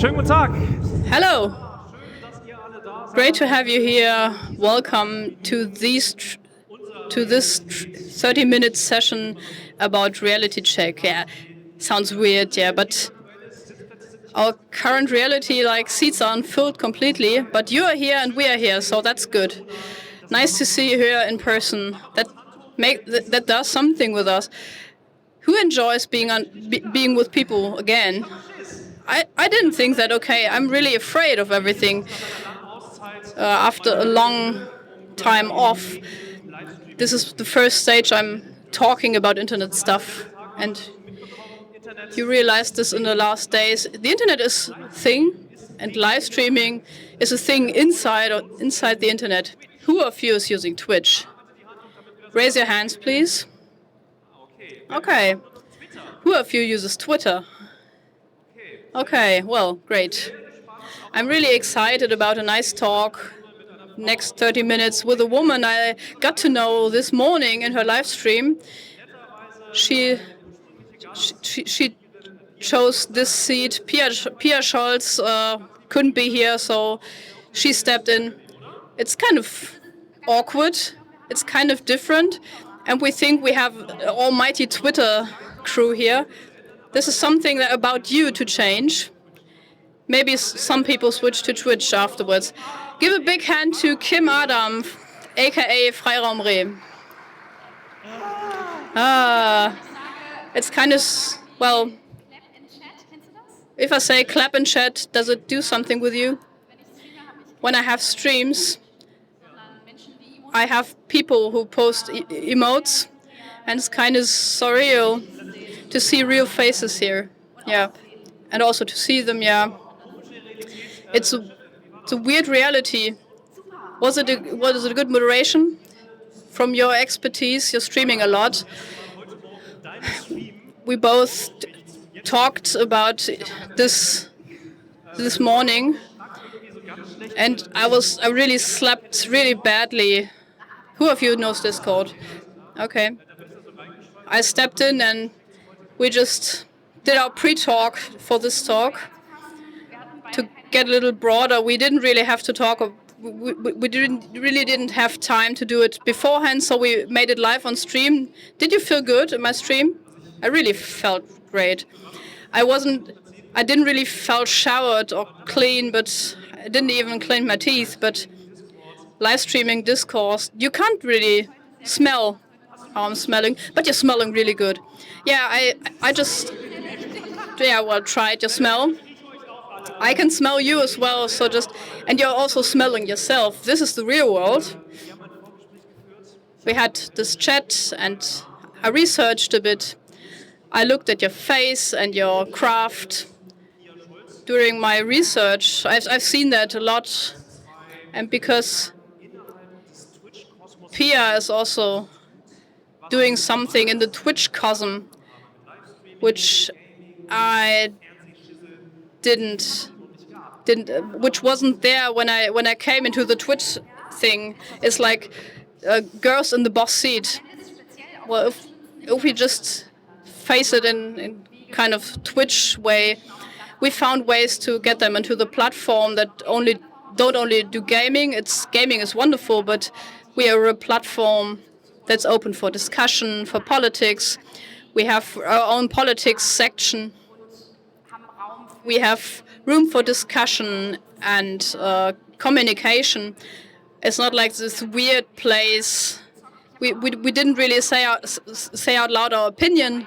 Schönen guten Tag. Hello. Great to have you here. Welcome to this 30-minute session about reality check. Yeah, sounds weird, yeah, but our current reality, like, seats aren't filled completely, but you are here and we are here, so that's good. Nice to see you here in person. That does something with us. Who enjoys being with people again? I didn't think that. Okay, I'm really afraid of everything. After a long time off, this is the first stage I'm talking about internet stuff, and you realized this in the last days. The internet is a thing, and live streaming is a thing inside the internet. Who of you is using Twitch? Raise your hands, please. Okay. Who of you uses Twitter? Okay, well, great. I'm really excited about a nice talk next 30 minutes with a woman I got to know this morning in her live stream. She chose this seat. Pia Scholz couldn't be here, so she stepped in. It's kind of awkward. It's kind of different. And we think we have an almighty Twitter crew here. This is something about you to change. Maybe some people switch to Twitch afterwards. Give a big hand to Kim Adam, aka Freiraumreh. It's kind of, well, if I say clap in chat, does it do something with you? When I have streams, I have people who post emotes, and it's kind of surreal to see real faces here. Yeah, and also to see them, yeah. It's a weird reality. Was it a good moderation? From your expertise, you're streaming a lot. We both talked about this morning, and I really slept really badly. Who of you knows Discord? Okay. I stepped in and we just did our pre-talk for this talk to get a little broader. We didn't really have to talk. We really didn't have time to do it beforehand, so we made it live on stream. Did you feel good in my stream? I really felt great. I didn't really feel showered or clean, but I didn't even clean my teeth. But live streaming discourse, you can't really smell how I'm smelling, but you're smelling really good. Yeah, I just tried your smell. I can smell you as well, and you're also smelling yourself. This is the real world. We had this chat and I researched a bit. I looked at your face and your craft during my research. I've seen that a lot, and because Pia is also doing something in the Twitch cosm, which I which wasn't there when I came into the Twitch thing. It's like girls in the boss seat. Well, if we just face it in kind of Twitch way, we found ways to get them into the platform that don't only do gaming. Gaming is wonderful, but we are a platform that's open for discussion, for politics. We have our own politics section. We have room for discussion and communication. It's not like this weird place. We didn't really say out loud our opinion,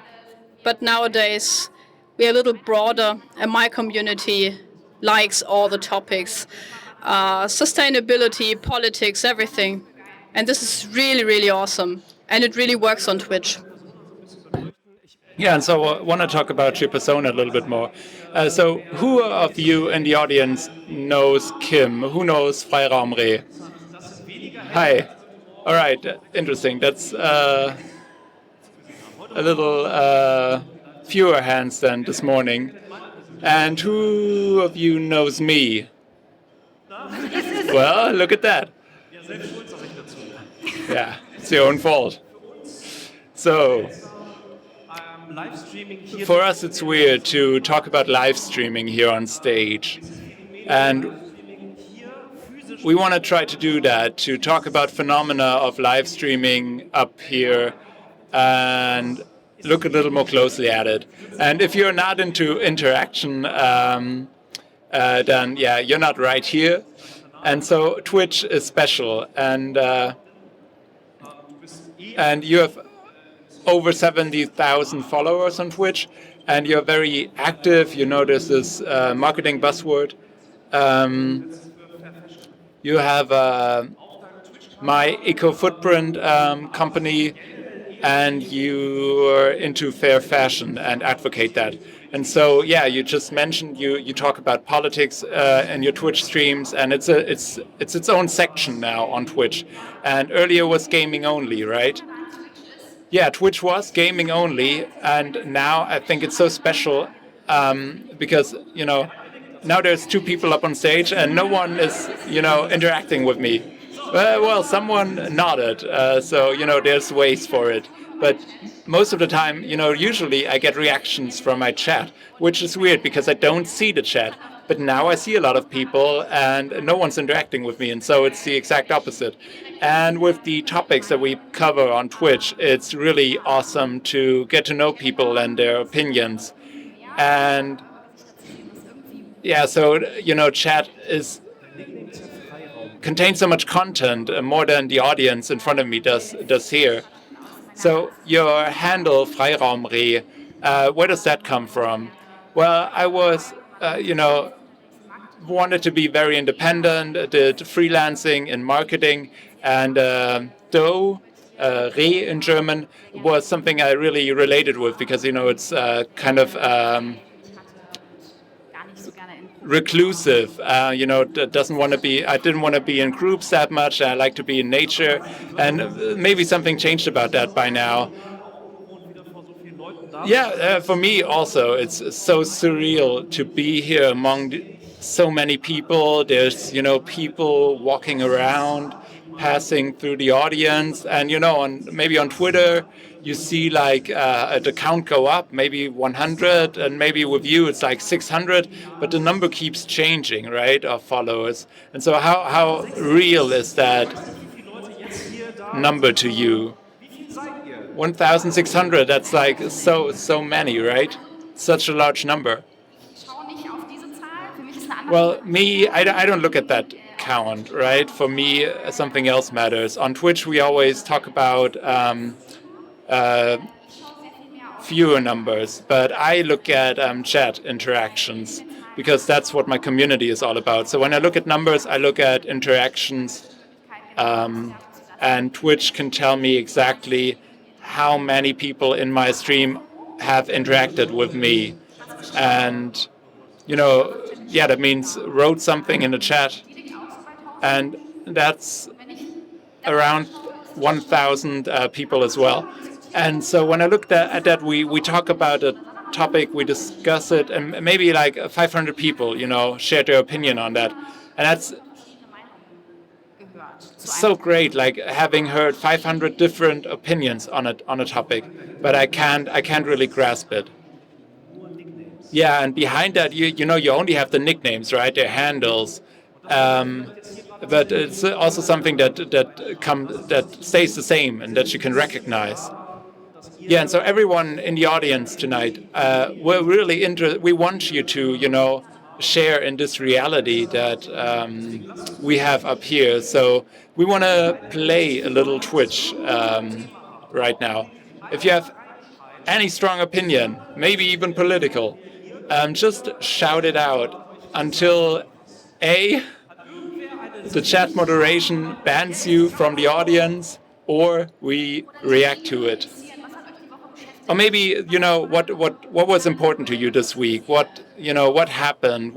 but nowadays we are a little broader, and my community likes all the topics, sustainability, politics, everything. And this is really, really awesome, and it really works on Twitch. Yeah, and so I want to talk about your persona a little bit more. So who of you in the audience knows Kim? Who knows Freiraumreh? Hi. All right, interesting. That's a little fewer hands than this morning. And who of you knows me? Well, look at that. Yeah, it's your own fault. So, For us, it's weird to talk about live streaming here on stage. And we want to try to do that, to talk about phenomena of live streaming up here and look a little more closely at it. And if you're not into interaction, then yeah, you're not right here. And so Twitch is special. And you have over 70,000 followers on Twitch, and you're very active. You know, there's this marketing buzzword. You have my eco footprint company, and you're into fair fashion and advocate that. And so, yeah, you just mentioned you talk about politics in your Twitch streams, and it's its own section now on Twitch. And earlier was gaming only, right? Yeah, Twitch was gaming only, and now I think it's so special because, you know, now there's two people up on stage and no one is, you know, interacting with me. Well, someone nodded, so, you know, there's ways for it. But most of the time, you know, usually I get reactions from my chat, which is weird because I don't see the chat. But now I see a lot of people and no one's interacting with me, and so it's the exact opposite. And with the topics that we cover on Twitch, it's really awesome to get to know people and their opinions. And yeah, so, you know, chat contains so much content, more than the audience in front of me does here. So your handle, Freiraumre, where does that come from? Well, I was, you know, wanted to be very independent, did freelancing in marketing, and Doch, Re in German, was something I really related with because, you know, it's kind of reclusive, you know, doesn't want to be, I didn't want to be in groups that much. I like to be in nature, and maybe something changed about that by now. Yeah, for me also, it's so surreal to be here among so many people. There's, you know, people walking around, passing through the audience, and, you know, maybe on Twitter, you see like the count go up, maybe 100, and maybe with you it's like 600, but the number keeps changing, right, of followers. And so how real is that number to you? 1,600, that's like so many, right? Such a large number. Well, me, I don't look at that count, right? For me, something else matters. On Twitch, we always talk about fewer numbers, but I look at chat interactions because that's what my community is all about. So when I look at numbers, I look at interactions, and Twitch can tell me exactly how many people in my stream have interacted with me. And, you know, yeah, that means wrote something in the chat, and that's around 1,000 people as well. And so when I look at that, we talk about a topic, we discuss it, and maybe like 500 people, you know, shared their opinion on that. And that's so great, like having heard 500 different opinions on a topic, but I can't really grasp it. Yeah, and behind that, you know, you only have the nicknames, right? Their handles. But it's also something that stays the same and that you can recognize. Yeah, and so everyone in the audience tonight, we're really we want you to, you know, share in this reality that we have up here. So we want to play a little Twitch right now. If you have any strong opinion, maybe even political, just shout it out until the chat moderation bans you from the audience, or we react to it. Or maybe, you know, what was important to you this week? What happened?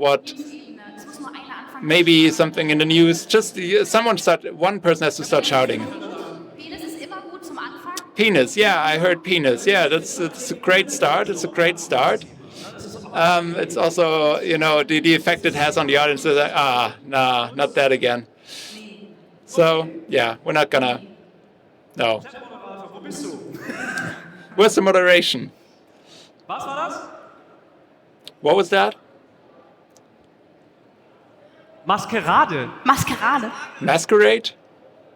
Maybe something in the news. Just one person has to start shouting. Penis, yeah, I heard penis. Yeah, it's a great start. It's a great start. It's also, you know, the effect it has on the audience is like, nah, not that again. So, yeah, we're not gonna, no. Where's the moderation? Was war das? What was that? Maskerade. Maskerade. Masquerade?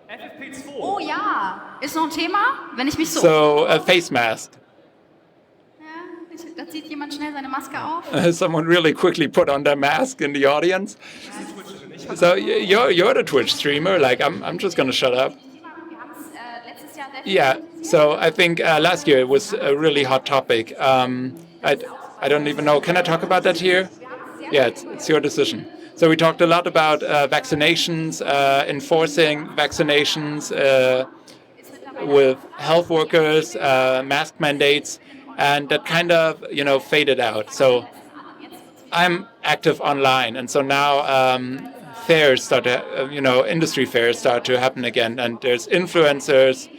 FFP2. Oh ja. Ist noch ein Thema? Wenn ich mich so... So, a face mask. Ja, da zieht jemand schnell seine Maske auf. Someone really quickly put on their mask in the audience. So you're the Twitch streamer. Like I'm just gonna shut up. Wir haben es letztes Jahr sehr Yeah. So I think last year it was a really hot topic. I don't even know. Can I talk about that here? Yeah, it's your decision. So we talked a lot about vaccinations, enforcing vaccinations with health workers, mask mandates, and that kind of faded out. So I'm active online, and so now fairs start to, industry fairs start to happen again, and there's influencers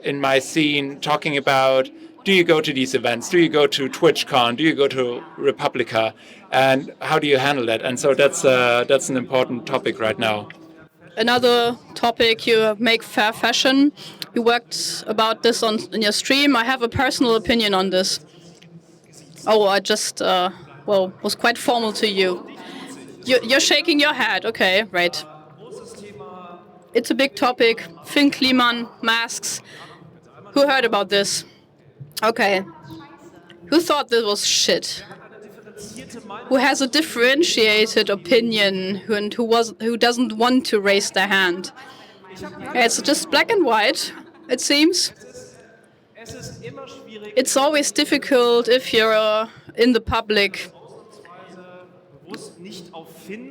in my scene talking about, do you go to these events? Do you go to TwitchCon? Do you go to Republica? And how do you handle that? And so that's an important topic right now. Another topic, you make fair fashion. You worked about this in your stream. I have a personal opinion on this. Oh, I just, was quite formal to you. You're shaking your head. Okay, right. It's a big topic. Finn Kliman, masks. Who heard about this? Okay. Who thought this was shit? Who has a differentiated opinion and who doesn't want to raise their hand? It's just black and white, it seems. It's always difficult if you're in the public.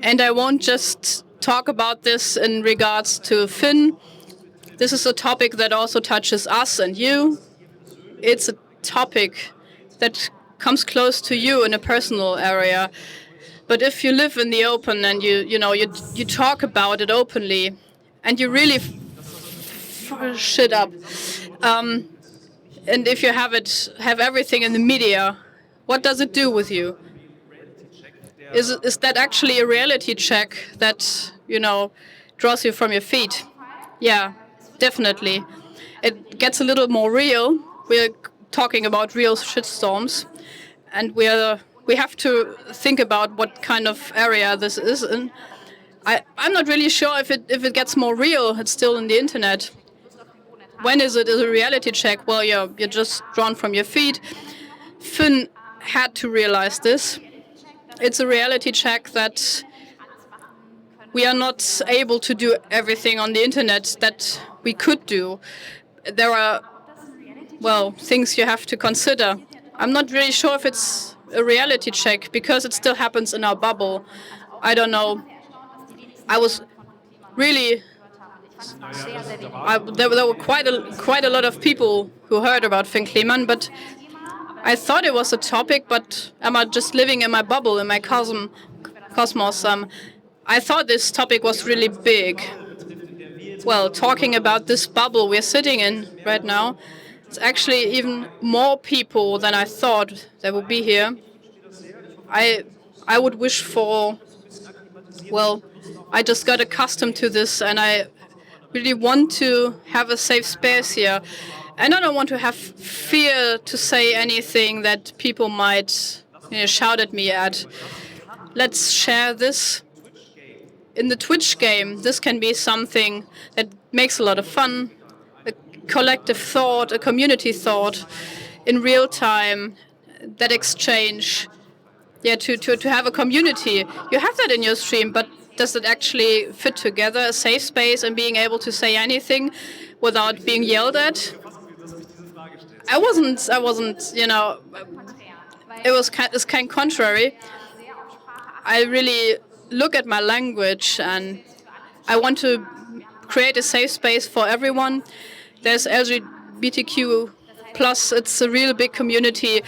And I won't just talk about this in regards to Finn. This is a topic that also touches us and you. It's a topic that comes close to you in a personal area. But if you live in the open and you talk about it openly, and you really shit up, and if you have everything in the media, what does it do with you? Is that actually a reality check that draws you from your feet? Yeah, definitely. It gets a little more real. We're talking about real shitstorms, and we have to think about what kind of area this is in. I'm not really sure if it gets more real. It's still in the internet. When is it a reality check? Well, you're just drawn from your feet. Finn had to realize this. It's a reality check that we are not able to do everything on the internet that we could do. There are, things you have to consider. I'm not really sure if it's a reality check because it still happens in our bubble. I don't know. I was really... there were quite a lot of people who heard about Finn Kliman, but I thought it was a topic, but am I just living in my bubble, in my cosmos? I thought this topic was really big. Well, talking about this bubble we're sitting in right now, it's actually even more people than I thought there would be here. I would wish for, I just got accustomed to this, and I really want to have a safe space here. And I don't want to have fear to say anything that people might shout at me at. Let's share this. In the Twitch game, this can be something that makes a lot of fun, a collective thought, a community thought, in real time, that exchange. Yeah, to have a community. You have that in your stream, but does it actually fit together, a safe space and being able to say anything without being yelled at? I wasn't, it's kind of contrary. I really look at my language and I want to create a safe space for everyone. There's LGBTQ+, it's a real big community.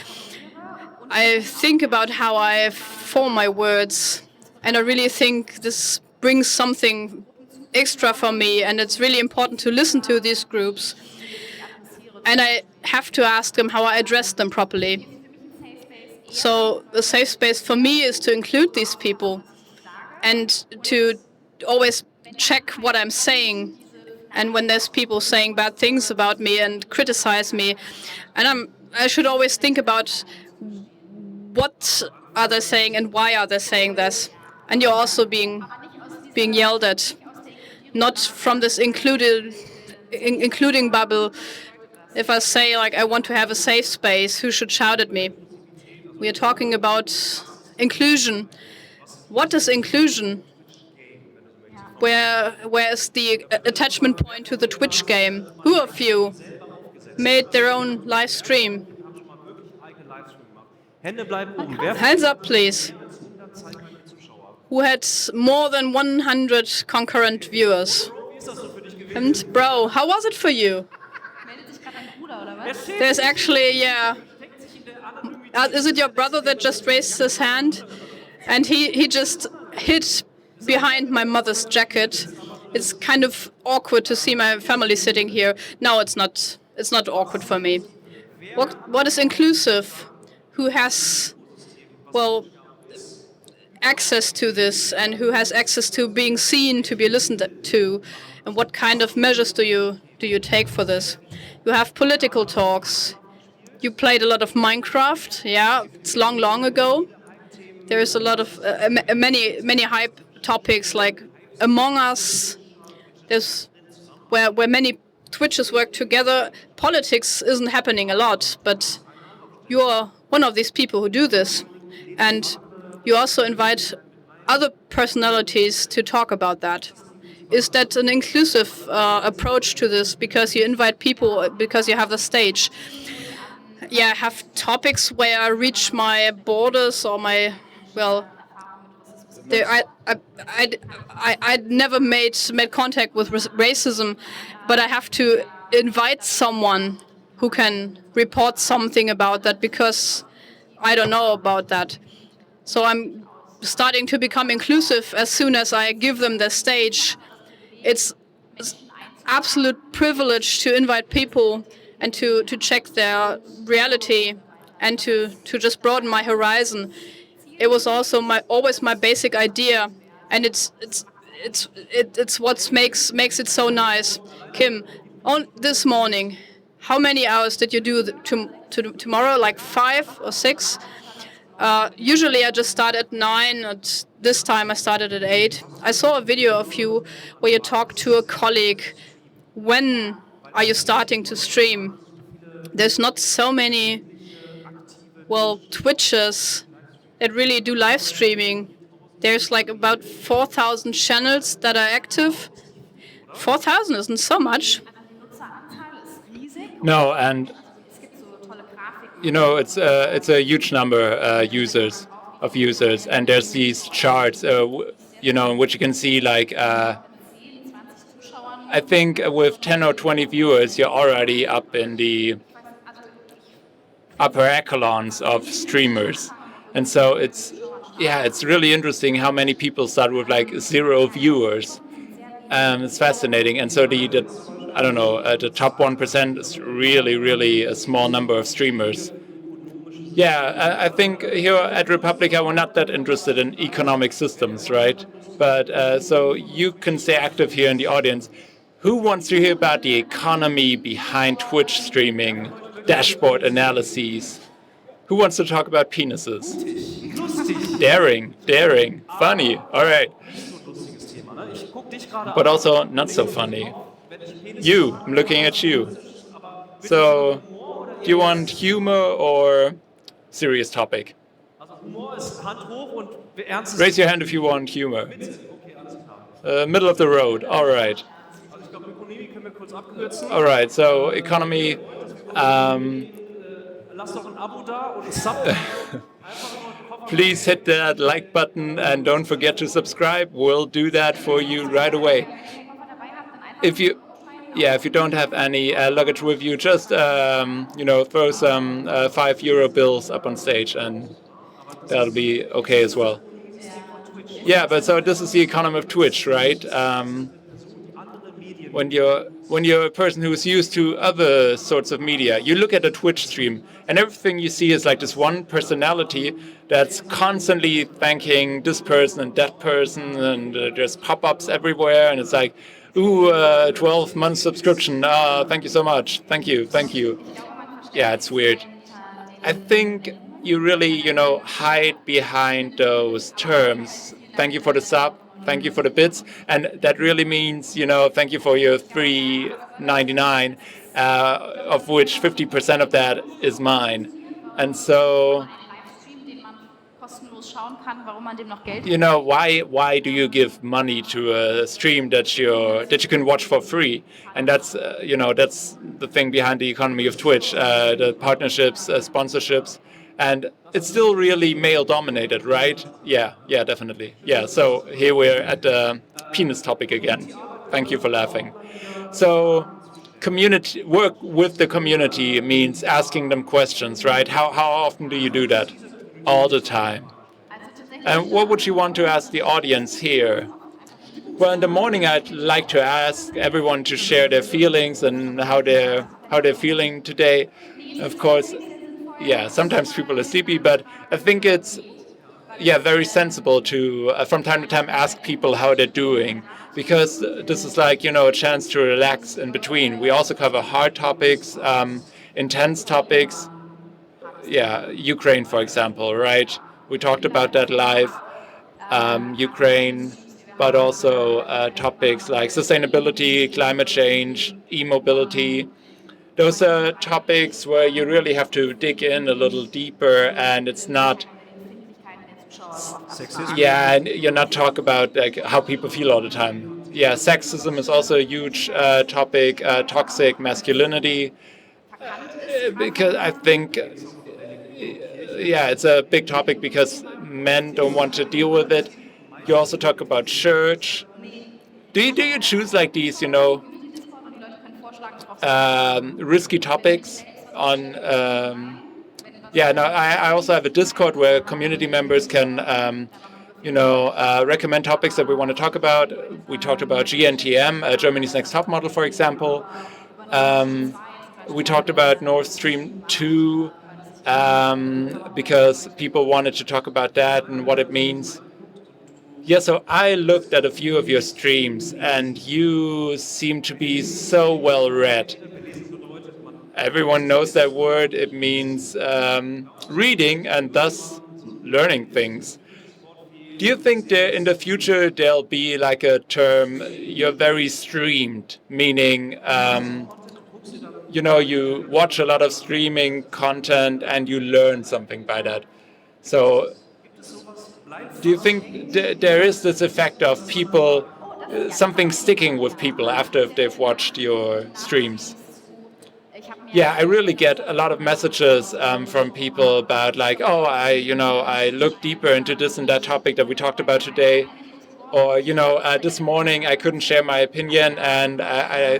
I think about how I form my words, and I really think this brings something extra for me, and it's really important to listen to these groups. And I have to ask them how I address them properly. So a safe space for me is to include these people and to always check what I'm saying. And when there's people saying bad things about me and criticize me, and I should always think about what are they saying and why are they saying this. And you're also being yelled at, not from this including bubble. If I say, like, I want to have a safe space, who should shout at me? We are talking about inclusion. What is inclusion? Where is the attachment point to the Twitch game? Who of you made their own live stream? Hands up, please. Who had more than 100 concurrent viewers? And bro, how was it for you? There's actually, yeah. Is it your brother that just raised his hand? And he just hid behind my mother's jacket. It's kind of awkward to see my family sitting here. No, it's not. It's not awkward for me. What is inclusive? Who has, well, access to this, and who has access to being seen, to be listened to, and what kind of measures do you take for this? You have political talks. You played a lot of Minecraft. Yeah, it's long ago. There's a lot of many hype topics like Among Us. There's where many Twitches work together. Politics isn't happening a lot, but you're one of these people who do this, and you also invite other personalities to talk about that. Is that an inclusive approach to this? Because you invite people, because you have the stage. Yeah, I have topics where I reach my borders or my, well, I never made contact with racism, but I have to invite someone who can report something about that because I don't know about that. So I'm starting to become inclusive as soon as I give them the stage. It's absolute privilege to invite people and to check their reality and to just broaden my horizon. It was also always my basic idea, and it's what makes it so nice. Kim, on this morning, how many hours did you do tomorrow? Like 5 or 6? Usually I just start at 9. At this time I started at 8. I saw a video of you where you talked to a colleague. When are you starting to stream? There's not so many, well, Twitchers that really do live streaming. There's like about 4,000 channels that are active. 4,000 isn't so much. No, and you know, it's a huge number of users, and there's these charts, you know, in which you can see like I think with 10 or 20 viewers, you're already up in the upper echelons of streamers, and so it's really interesting how many people start with like 0 viewers. It's fascinating, and so the I don't know, the top 1% is really a small number of streamers. Yeah, I think here at Republica we're not that interested in economic systems, right? But so you can stay active here in the audience. Who wants to hear about the economy behind Twitch streaming, dashboard analyses? Who wants to talk about penises? Daring, funny, all right. But also not so funny. You, I'm looking at you. So, do you want humor or serious topic? Raise your hand if you want humor. Middle of the road, all right. All right, so economy. Please hit that like button and don't forget to subscribe. We'll do that for you right away. If you don't have any luggage with you, just throw some €5 bills up on stage, and that'll be okay as well. Yeah, but so this is the economy of Twitch, right? When you're a person who's used to other sorts of media, you look at a Twitch stream, and everything you see is like this one personality that's constantly thanking this person and that person, and there's pop-ups everywhere, and it's like, ooh, 12-month subscription. Thank you so much. Thank you. Yeah, it's weird. I think you really, hide behind those terms. Thank you for the sub. Thank you for the bits. And that really means, thank you for your $3.99, of which 50% of that is mine. And so, why do you give money to a stream that you can watch for free? And that's that's the thing behind the economy of Twitch, the partnerships, sponsorships, and it's still really male dominated, right? Yeah, definitely. Yeah, so here we're at the penis topic again. Thank you for laughing. So community work with the community means asking them questions, right? How often do you do that? All the time. And what would you want to ask the audience here? Well, in the morning, I'd like to ask everyone to share their feelings and how they're feeling today. Of course, sometimes people are sleepy, but I think it's very sensible to from time to time ask people how they're doing, because this is like a chance to relax in between. We also cover hard topics, intense topics. Ukraine, for example, right? We talked about that live, Ukraine, but also topics like sustainability, climate change, e-mobility. Those are topics where you really have to dig in a little deeper, and it's not, and you're not talking about like how people feel all the time. Sexism is also a huge topic, toxic masculinity, because I think it's a big topic because men don't want to deal with it. You also talk about church. Do you choose like these, risky topics on? I also have a Discord where community members can, recommend topics that we want to talk about. We talked about GNTM, Germany's Next Top Model, for example. We talked about Nord Stream 2. Because people wanted to talk about that and what it means. So I looked at a few of your streams, and you seem to be so well read. Everyone knows that word. It means reading and thus learning things. Do you think that in the future there'll be like a term, you're very streamed, meaning you watch a lot of streaming content and you learn something by that? So do you think there is this effect of people, something sticking with people after they've watched your streams? I really get a lot of messages from people about like, I looked deeper into this and that topic that we talked about today. Or, this morning I couldn't share my opinion and I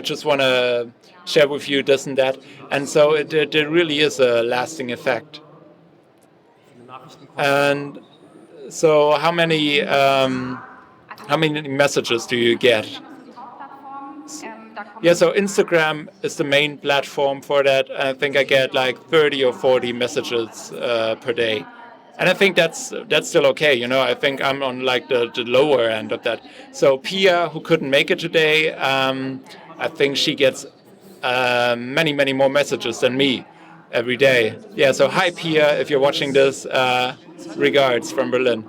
just want to share with you this and that. And so there really is a lasting effect. And so how many messages do you get? So Instagram is the main platform for that. I think I get like 30 or 40 messages per day. And I think that's still okay. I think I'm on like the lower end of that. So Pia, who couldn't make it today, I think she gets many more messages than me every day. So hi Pia, if you're watching this, regards from Berlin.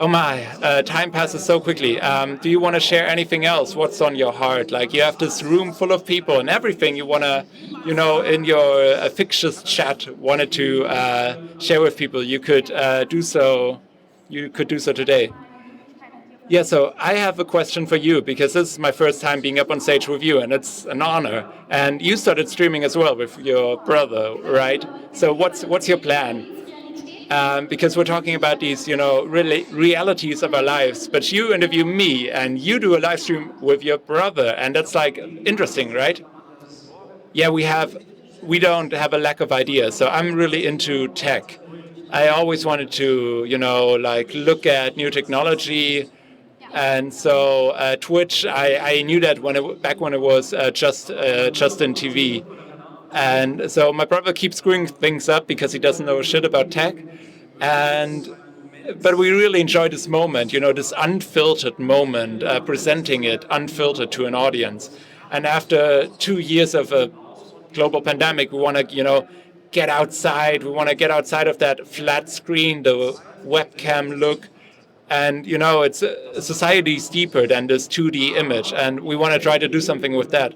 Oh my, time passes so quickly. Do you want to share anything else? What's on your heart? Like you have this room full of people and everything you want to, in your fictitious chat wanted to share with people. You could do so. You could do so today. So I have a question for you because this is my first time being up on stage with you and it's an honor. And you started streaming as well with your brother, right? So what's your plan? Because we're talking about these, really realities of our lives. But you interview me, and you do a live stream with your brother, and that's like interesting, right? We don't have a lack of ideas. So I'm really into tech. I always wanted to, look at new technology, and so Twitch. I knew that back when it was just in TV. And so my brother keeps screwing things up because he doesn't know shit about tech. But we really enjoy this moment, this unfiltered moment, presenting it unfiltered to an audience. And after 2 years of a global pandemic, we want to, get outside. We want to get outside of that flat screen, the webcam look. And, you know, it's society is deeper than this 2D image, and we want to try to do something with that.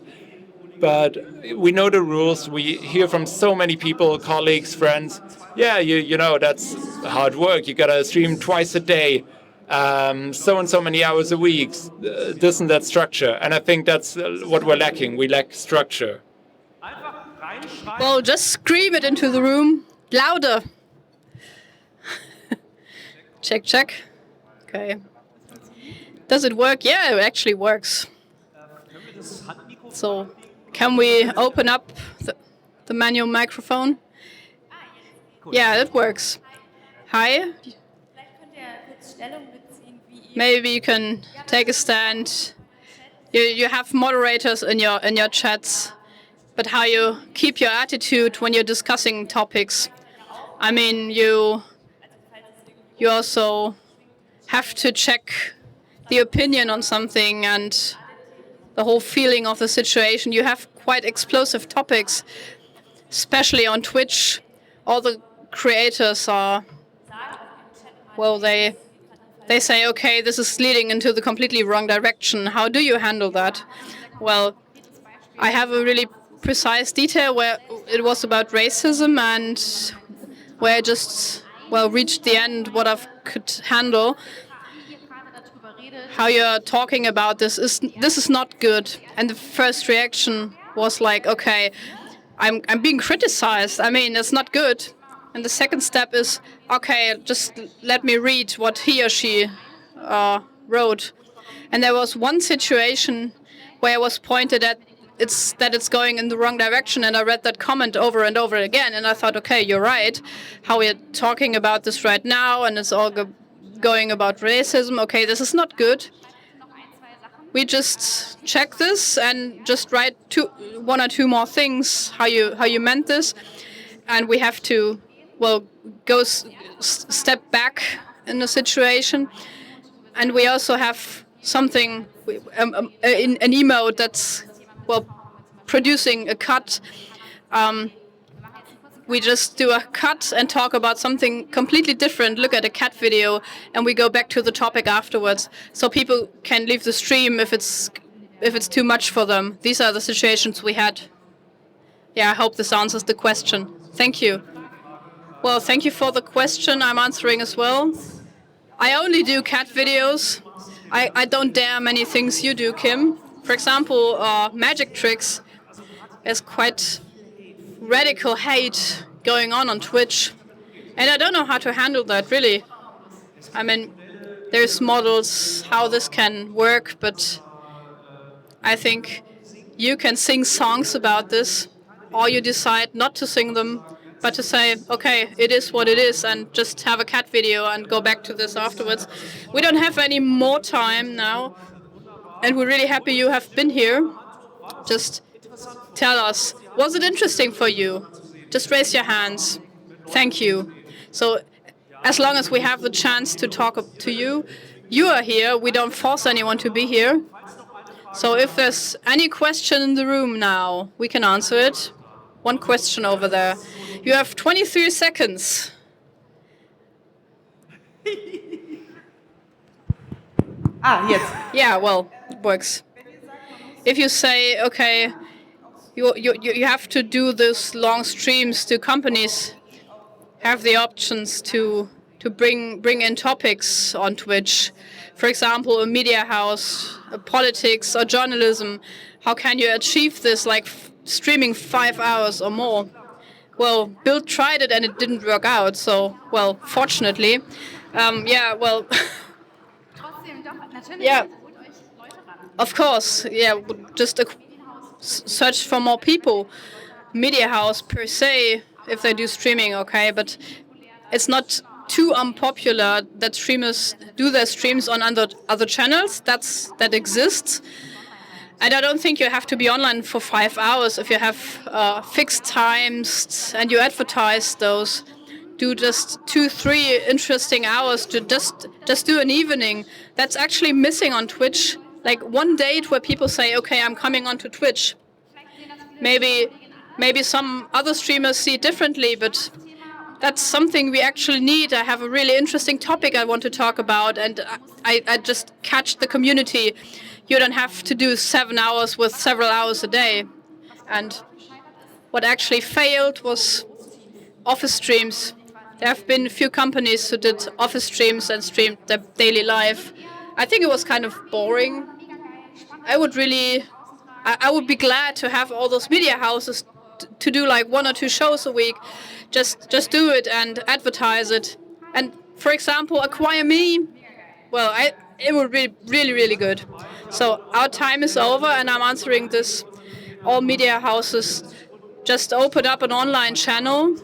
But we know the rules. We hear from so many people, colleagues, friends. Yeah, you know, that's hard work. You got to stream twice a day, so and so many hours a week, this and that structure. And I think that's what we're lacking. We lack structure. Well, just scream it into the room. Louder. Check, check. Okay. Does it work? Yeah, it actually works. So, can we open up the manual microphone? Yeah, it works. Hi. Maybe you can take a stand. You have moderators in your chats, but how you keep your attitude when you're discussing topics. I mean, you also have to check the opinion on something and the whole feeling of the situation. You have quite explosive topics, especially on Twitch. All the creators are, well, they say, okay, this is leading into the completely wrong direction. How do you handle that? Well, I have a really precise detail where it was about racism and where I just, well, reached the end what I could handle. How you're talking about this is not good. And the first reaction was like, okay, I'm being criticized. I mean, it's not good. And the second step is, okay, just let me read what he or she wrote. And there was one situation where I was pointed at that it's going in the wrong direction, and I read that comment over and over again, and I thought, okay, you're right. How we're talking about this right now, and it's all going about racism. Okay, this is not good. We just check this and just write one or two more things how you meant this, and we have to, well, go step back in the situation, and we also have something an emote that's, well, producing a cut. We just do a cut and talk about something completely different, look at a cat video, and we go back to the topic afterwards, so people can leave the stream if it's too much for them. These are the situations we had. Yeah, I hope this answers the question. Thank you. Well, thank you for the question. I'm answering as well. I only do cat videos. I don't dare many things you do, Kim. For example, magic tricks. There's quite radical hate going on Twitch. And I don't know how to handle that, really. I mean, there's models how this can work, but I think you can sing songs about this, or you decide not to sing them, but to say, okay, it is what it is, and just have a cat video and go back to this afterwards. We don't have any more time now, and we're really happy you have been here. Just tell us, was it interesting for you? Just raise your hands. Thank you. So as long as we have the chance to talk to you, you are here. We don't force anyone to be here. So if there's any question in the room now, we can answer it. One question over there. You have 23 seconds. Jetzt. Yeah, well, it works. If you say, okay, you have to do this long streams, to companies have the options to bring in topics on Twitch. For example, a media house, politics, or journalism. How can you achieve this, like streaming 5 hours or more? Well, Bill tried it and it didn't work out. So, well, fortunately, yeah, well, yeah, of course, yeah, just search for more people. Media house per se, if they do streaming, okay, but it's not too unpopular that streamers do their streams on other channels. That exists. And I don't think you have to be online for 5 hours if you have fixed times and you advertise those. Do just 2-3 interesting hours to just do an evening. That's actually missing on Twitch. Like one date where people say, okay, I'm coming onto Twitch. Maybe maybe some other streamers see it differently, but that's something we actually need. I have a really interesting topic I want to talk about, and I just catch the community. You don't have to do 7 hours with several hours a day. And what actually failed was office streams. There have been a few companies who did office streams and streamed their daily life. I think it was kind of boring. I would be glad to have all those media houses to do like 1 or 2 shows a week. Just do it and advertise it. And for example, acquire me. Well, it would be really, really good. So our time is over, and I'm answering this. All media houses just open up an online channel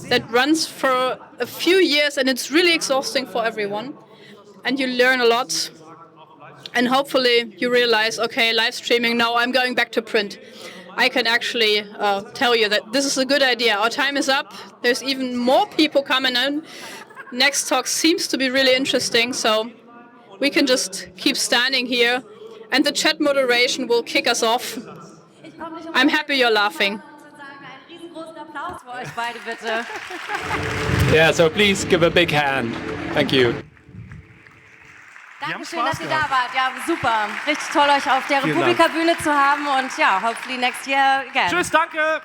that runs for a few years, and it's really exhausting for everyone. And you learn a lot. And hopefully you realize, okay, live streaming, now I'm going back to print. I can actually tell you that this is a good idea. Our time is up. There's even more people coming in. Next talk seems to be really interesting, so we can just keep standing here, and the chat moderation will kick us off. I'm happy you're laughing. Yeah, so please give a big hand. Thank you. Dankeschön, dass ihr da wart. Ja, super. Richtig toll, euch auf der Republika-Bühne zu haben und ja, hopefully next year again. Tschüss, danke.